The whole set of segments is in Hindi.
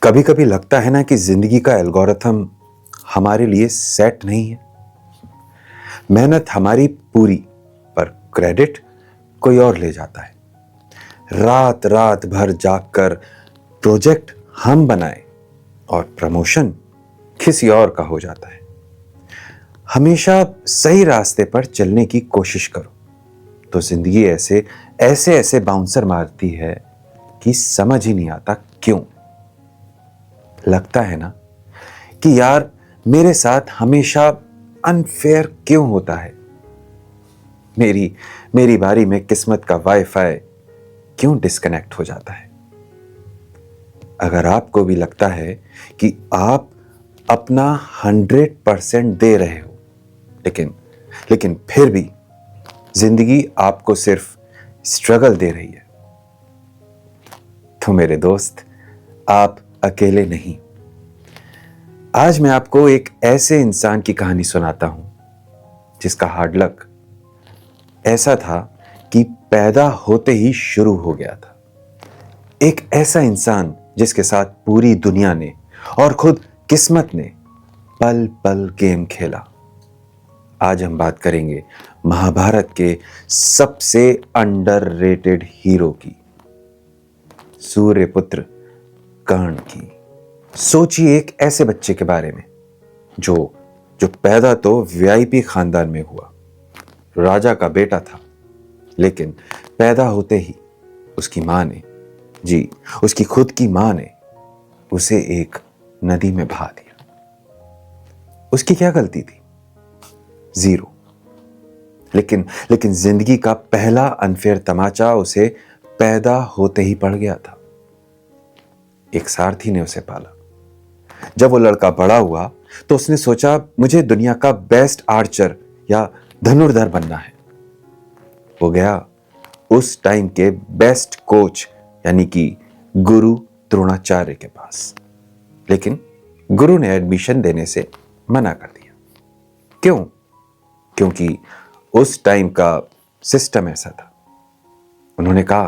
कभी कभी लगता है ना कि जिंदगी का एल्गोरिथम हमारे लिए सेट नहीं है। मेहनत हमारी पूरी, पर क्रेडिट कोई और ले जाता है। रात रात भर जागकर प्रोजेक्ट हम बनाए और प्रमोशन किसी और का हो जाता है। हमेशा सही रास्ते पर चलने की कोशिश करो तो जिंदगी ऐसे ऐसे ऐसे बाउंसर मारती है कि समझ ही नहीं आता क्यों। लगता है ना कि यार मेरे साथ हमेशा अनफेयर क्यों होता है। मेरी मेरी बारी में किस्मत का वाईफाई क्यों डिस्कनेक्ट हो जाता है। अगर आपको भी लगता है कि आप अपना 100% दे रहे हो, लेकिन लेकिन फिर भी जिंदगी आपको सिर्फ स्ट्रगल दे रही है, तो मेरे दोस्त, आप अकेले नहीं। आज मैं आपको एक ऐसे इंसान की कहानी सुनाता हूं जिसका हार्ड लक ऐसा था कि पैदा होते ही शुरू हो गया था। एक ऐसा इंसान जिसके साथ पूरी दुनिया ने और खुद किस्मत ने पल पल गेम खेला। आज हम बात करेंगे महाभारत के सबसे अंडररेटेड हीरो की, सूर्यपुत्र कर्ण की। सोचिए एक ऐसे बच्चे के बारे में जो जो पैदा तो वीआईपी खानदान में हुआ, राजा का बेटा था, लेकिन पैदा होते ही उसकी मां ने, जी उसकी खुद की मां ने उसे एक नदी में बहा दिया। उसकी क्या गलती थी? जीरो। लेकिन लेकिन जिंदगी का पहला अनफेयर तमाचा उसे पैदा होते ही पड़ गया था। एक सारथी ने उसे पाला। जब वो लड़का बड़ा हुआ तो उसने सोचा मुझे दुनिया का बेस्ट आर्चर या धनुर्धर बनना है। वो गया उस टाइम के बेस्ट कोच यानी कि गुरु द्रोणाचार्य के पास, लेकिन गुरु ने एडमिशन देने से मना कर दिया। क्यों? क्योंकि उस टाइम का सिस्टम ऐसा था। उन्होंने कहा,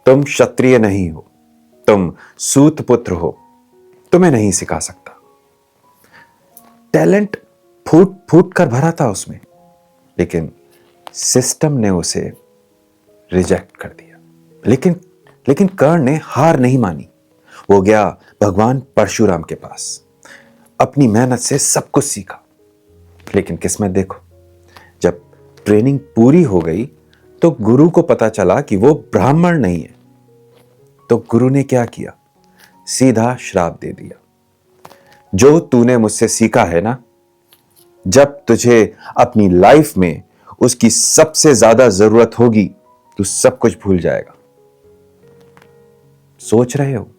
तुम क्षत्रिय नहीं हो, तुम सूत पुत्र हो, तुम्हें नहीं सिखा सकता। टैलेंट फूट फूट कर भरा था उसमें, लेकिन सिस्टम ने उसे रिजेक्ट कर दिया। लेकिन लेकिन कर्ण ने हार नहीं मानी। वो गया भगवान परशुराम के पास, अपनी मेहनत से सब कुछ सीखा। लेकिन किस्मत देखो, जब ट्रेनिंग पूरी हो गई तो गुरु को पता चला कि वो ब्राह्मण नहीं है। तो गुरु ने क्या किया? सीधा श्राप दे दिया, जो तूने मुझसे सीखा है ना, जब तुझे अपनी लाइफ में उसकी सबसे ज्यादा जरूरत होगी तू सब कुछ भूल जाएगा। सोच रहे हो?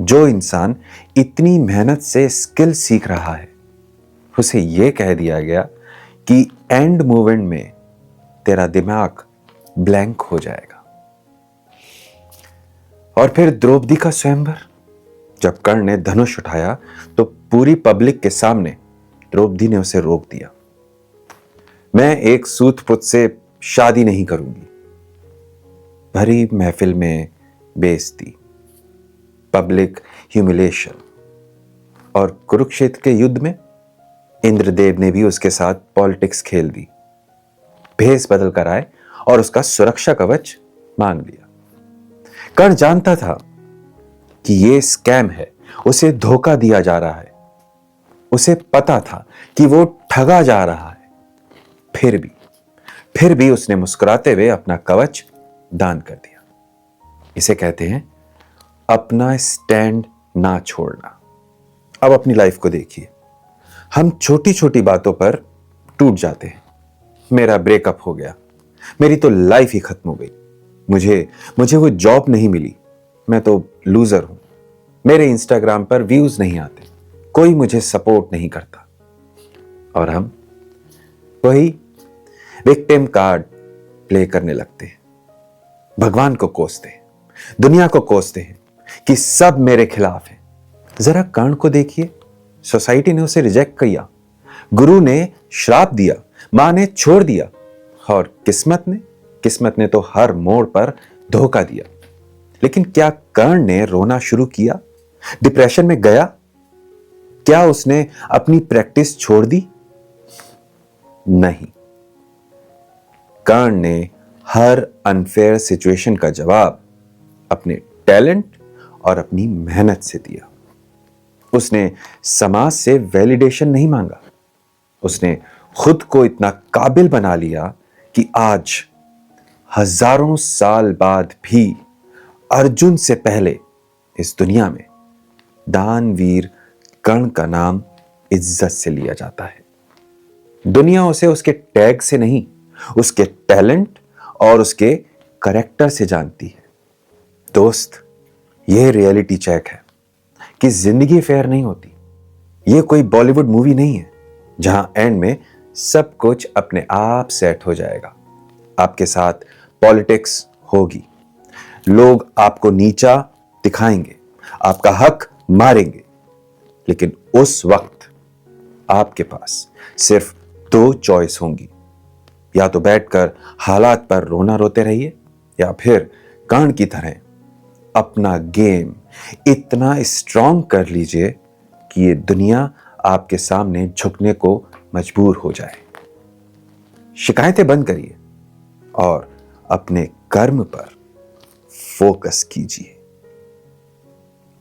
जो इंसान इतनी मेहनत से स्किल सीख रहा है, उसे यह कह दिया गया कि एंड मूवमेंट में तेरा दिमाग ब्लैंक हो जाएगा। और फिर द्रौपदी का स्वयंवर। जब कर्ण ने धनुष उठाया तो पूरी पब्लिक के सामने द्रौपदी ने उसे रोक दिया। मैं एक सूतपुत्र से शादी नहीं करूंगी। भरी महफिल में बेइज्जती, पब्लिक ह्यूमिलेशन। और कुरुक्षेत्र के युद्ध में इंद्रदेव ने भी उसके साथ पॉलिटिक्स खेल दी, भेष बदल कर आए और उसका सुरक्षा कवच मांग लिया। कर्ण जानता था कि यह स्कैम है, उसे धोखा दिया जा रहा है, उसे पता था कि वो ठगा जा रहा है। फिर भी उसने मुस्कुराते हुए अपना कवच दान कर दिया। इसे कहते हैं अपना स्टैंड ना छोड़ना। अब अपनी लाइफ को देखिए, हम छोटी छोटी बातों पर टूट जाते हैं। मेरा ब्रेकअप हो गया, मेरी तो लाइफ ही खत्म हो गई, मुझे वो जॉब नहीं मिली, मैं तो लूजर हूं, मेरे इंस्टाग्राम पर व्यूज नहीं आते, कोई मुझे सपोर्ट नहीं करता। और हम वही विक्टिम कार्ड प्ले करने लगते हैं। भगवान को कोसते हैं, दुनिया को कोसते हैं कि सब मेरे खिलाफ है। जरा कर्ण को देखिए, सोसाइटी ने उसे रिजेक्ट किया, गुरु ने श्राप दिया, मां ने छोड़ दिया, और किस्मत ने तो हर मोड़ पर धोखा दिया। लेकिन क्या कर्ण ने रोना शुरू किया, डिप्रेशन में गया? क्या उसने अपनी प्रैक्टिस छोड़ दी? नहीं। कर्ण ने हर अनफेयर सिचुएशन का जवाब अपने टैलेंट और अपनी मेहनत से दिया। उसने समाज से वैलिडेशन नहीं मांगा, उसने खुद को इतना काबिल बना लिया कि आज हजारों साल बाद भी अर्जुन से पहले इस दुनिया में दानवीर कर्ण का नाम इज्जत से लिया जाता है। दुनिया उसे उसके टैग से नहीं, उसके टैलेंट और उसके करेक्टर से जानती है। दोस्त, यह रियलिटी चेक है कि जिंदगी फेयर नहीं होती। यह कोई बॉलीवुड मूवी नहीं है जहां एंड में सब कुछ अपने आप सेट हो जाएगा। आपके साथ पॉलिटिक्स होगी, लोग आपको नीचा दिखाएंगे, आपका हक मारेंगे, लेकिन उस वक्त आपके पास सिर्फ दो चॉइस होंगी। या तो बैठकर हालात पर रोना रोते रहिए, या फिर कर्ण की तरह अपना गेम इतना स्ट्रांग कर लीजिए कि ये दुनिया आपके सामने झुकने को मजबूर हो जाए। शिकायतें बंद करिए और अपने कर्म पर फोकस कीजिए।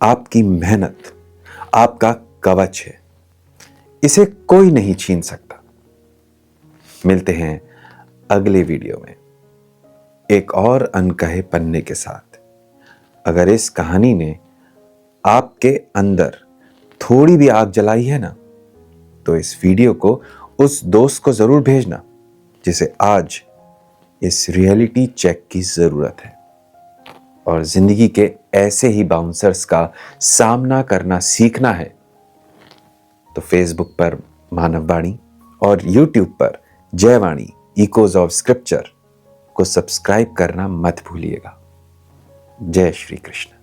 आपकी मेहनत आपका कवच है, इसे कोई नहीं छीन सकता। मिलते हैं अगले वीडियो में एक और अनकहे पन्ने के साथ। अगर इस कहानी ने आपके अंदर थोड़ी भी आग जलाई है ना, तो इस वीडियो को उस दोस्त को जरूर भेजना जिसे आज इस रियलिटी चेक की जरूरत है और जिंदगी के ऐसे ही बाउंसर्स का सामना करना सीखना है। तो फेसबुक पर मानववाणी और यूट्यूब पर जयवाणी इकोज ऑफ स्क्रिप्चर को सब्सक्राइब करना मत भूलिएगा। जय श्री कृष्ण।